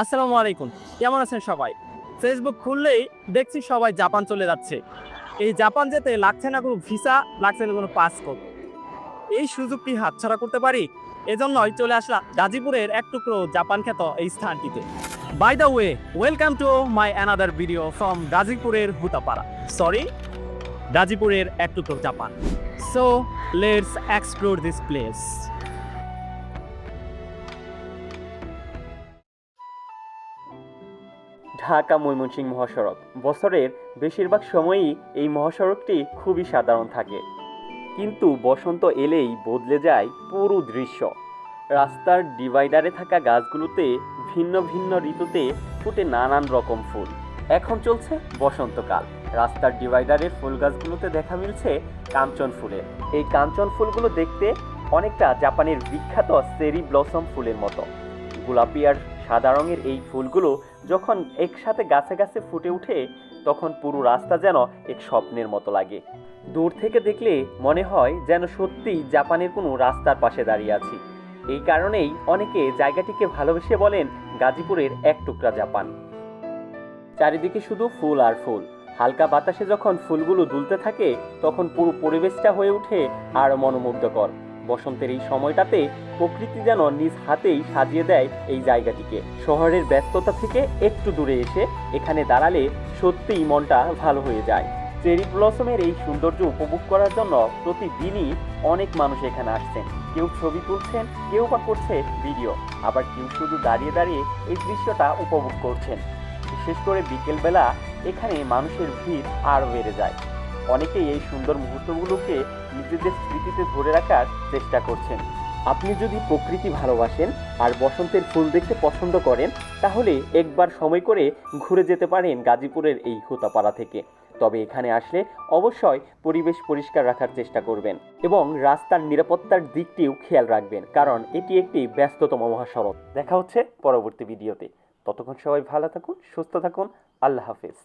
আসসালামু আলাইকুম। কেমন আছেন সবাই? ফেসবুক খুললেই দেখছি সবাই জাপান চলে যাচ্ছে। এই জাপান যেতে লাগছে না কোনো ভিসা, লাগছে না কোনো পাসপোর্ট। এই সুযোগ কি হাতছাড়া করতে পারি? এজন্যই চলে আসলাম গাজীপুরের এক টুকরো জাপান খ্যাত এই স্থানটিতে। By the way, welcome to my another video from গাজীপুরের হুতাপাড়া। সরি, গাজীপুরের এক টুকরো Japan. So let's explore this place. Dhaka Mymensingh মহাসড়ক বছরের বেশিরভাগ সময়ই এই মহাসড়কটি খুবই সাধারণ থাকে, কিন্তু বসন্ত এলেই বদলে যায় পুরো দৃশ্য। রাস্তার ডিভাইডারে থাকা গাছগুলোতে ভিন্ন ভিন্ন ঋতুতে ফুটে নানান রকম ফুল। এখন চলছে বসন্তকাল। রাস্তার ডিভাইডারের ফুল গাছগুলোতে দেখা মিলছে কাঞ্চন ফুলের। এই কাঞ্চন ফুলগুলো দেখতে অনেকটা জাপানের বিখ্যাত চেরি ব্লসম ফুলের মতো। গোলাপি আর সাদা রঙের এই ফুলগুলো যখন একসাথে গাছে গাছে ফুটে ওঠে, তখন পুরো রাস্তা যেন এক স্বপ্নের মতো লাগে। দূর থেকে দেখলে মনে হয় যেন সত্যিই জাপানের কোনো রাস্তার পাশে দাঁড়িয়ে আছি। এই কারণেই অনেকে জায়গাটিকে ভালোবেসে বলেন গাজীপুরের এক টুকরা জাপান। চারিদিকে শুধু ফুল আর ফুল। হালকা বাতাসে যখন ফুলগুলো দুলতে থাকে, তখন পুরো পরিবেশটা হয়ে ওঠে আর মনোমুগ্ধকর। বসন্তের এই সময়টাতে প্রকৃতি যেন নিজ হাতেই সাজিয়ে দেয় এই জায়গাটিকে। শহরের ব্যস্ততা থেকে একটু দূরে এসে এখানে দাঁড়ালে সত্যিই মনটা ভালো হয়ে যায়। চেরি ব্লসমের এই সৌন্দর্য উপভোগ করার জন্য প্রতিদিনই অনেক মানুষ এখানে আসছেন। কেউ ছবি তুলছেন, কেউ বা করছে ভিডিও, আবার কেউ শুধু দাঁড়িয়ে দাঁড়িয়ে এই দৃশ্যটা উপভোগ করছেন। বিশেষ করে বিকেলবেলা এখানে মানুষের ভিড় আরও বেড়ে যায়। অনেকেই এই সুন্দর মুহূর্তগুলোকে নিজেদের স্মৃতিতে ধরে রাখার চেষ্টা করছেন। আপনি যদি প্রকৃতি ভালোবাসেন আর বসন্তের ফুল দেখতে পছন্দ করেন, তাহলে একবার সময় করে ঘুরে যেতে পারেন গাজীপুরের এই হুতাপাড়া থেকে। তবে এখানে আসলে অবশ্যই পরিবেশ পরিষ্কার রাখার চেষ্টা করবেন এবং রাস্তার নিরাপত্তার দিকটিও খেয়াল রাখবেন, কারণ এটি একটি ব্যস্ততম মহাসড়ক। দেখা হচ্ছে পরবর্তী ভিডিওতে। ততক্ষণ সবাই ভালো থাকুন, সুস্থ থাকুন। আল্লাহ হাফেজ।